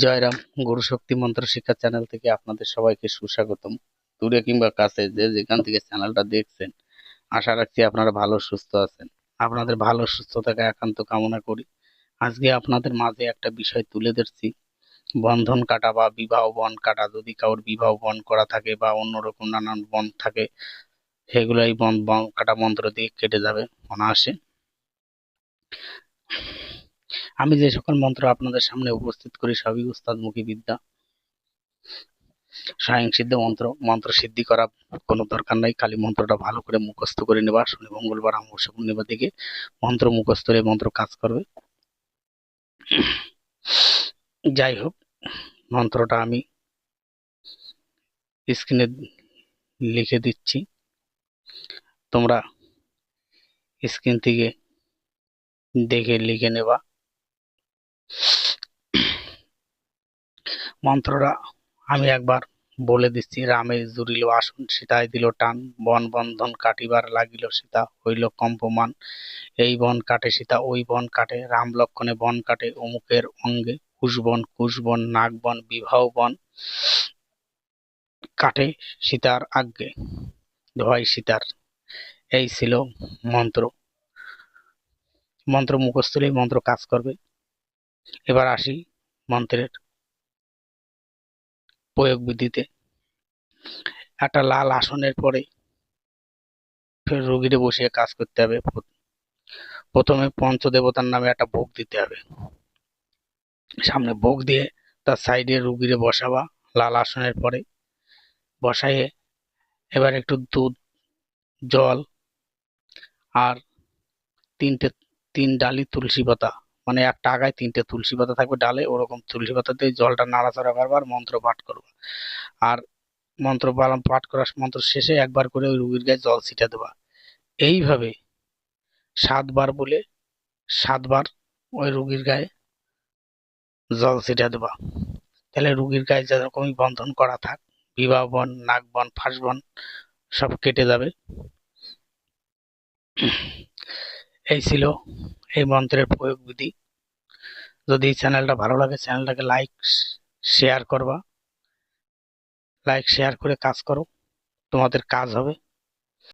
জয়রাম। গুরু শক্তি মন্ত্র শিক্ষা চ্যানেল থেকে আপনাদের সবাইকে সুস্বাগতম। দূরে কিংবা কাছে যে যেখান থেকে চ্যানেলটা দেখছেন, আশা রাখছি আপনারা ভালো সুস্থ আছেন। আপনাদের ভালো সুস্থতাকে একান্ত কামনা করি। আজকে আপনাদের মাঝে একটা বিষয় তুলে ধরছি, বন্ধন কাটা বা বিবাহ বন কাটা। যদি কারোর বিবাহ বন করা থাকে বা অন্যরকম নানান বন থাকে, সেগুলো এই বন কাটা মন্ত্র দিয়ে কেটে যাবে অনায়াসে। আমি যে সকল মন্ত্র আপনাদের সামনে উপস্থিত করি সবই উস্তাদমুখী বিদ্যা, স্বয়ংসিদ্ধ মন্ত্র। মন্ত্র সিদ্ধি করা কোনো দরকার নাই, খালি মন্ত্রটা ভালো করে মুখস্থ করে নেবা। শনি মঙ্গলবার অমাবস্যা পূর্ণিমার দিকে মন্ত্র মুখস্থ হলে মন্ত্র কাজ করবে। যাই হোক, মন্ত্রটা আমি স্ক্রিনে লিখে দিচ্ছি, তোমরা স্ক্রিন থেকে দেখে লিখে নেবা। মন্ত্রটা আমি একবার বলে দিচ্ছি। রামে জুড়িল আসন, সীতায় দিল টান, বন বন্ধন কাটিবার লাগিল সীতা, হইল কম্পমান। এই বন কাটে সীতা, ওই বন কাটে, রাম লক্ষণে বন কাটে, অমুকের অঙ্গে কুশবন কুশবন, নাগবন বিবাহ বন কাটে সীতার আজ্ঞে, দোহাই সীতার। এই ছিল মন্ত্র। মন্ত্র মুখস্থ হলেই মন্ত্র কাজ করবে। এবার আসি মন্ত্রের প্রয়োগ বিধিতে। একটা লাল আসনের পরে ফের রোগীরে বসিয়ে কাজ করতে হবে। প্রথমে পঞ্চদেবতার নামে একটা ভোগ দিতে হবে। সামনে ভোগ দিয়ে তার সাইডে রুগীরে বসাবা লাল আসনের পরে। বসাইয়ে এবার একটু দুধ, জল আর তিন ডালি তুলসী পাতা, মানে একটা আগায় তিনটে তুলসী পাতা থাকবে ডালে, ওরকম তুলসী পাতা দিয়ে জলটা নাড়াচাড়া করবার, মন্ত্র পাঠ করবা। আর মন্ত্র পাঠ করার মন্ত্র শেষে একবার করে ওই রুগীর গায়ে জল ছিটা দেবা। এইভাবে 7 বার বলে 7 বার ওই রুগীর গায়ে জল ছিটা দেবা। তাহলে রুগীর গায়ে যেরকমই বন্ধন করা থাক, বিবাহ বন, নাগ বন, ফাঁস বন, সব কেটে যাবে। এই ছিল এই মন্ত্রের প্রয়োগ বিধি। যদি এই চ্যানেলটা ভালো লাগে, চ্যানেলটাকে লাইক শেয়ার করবা। লাইক শেয়ার করে কাজ করো, তোমাদের কাজ হবে।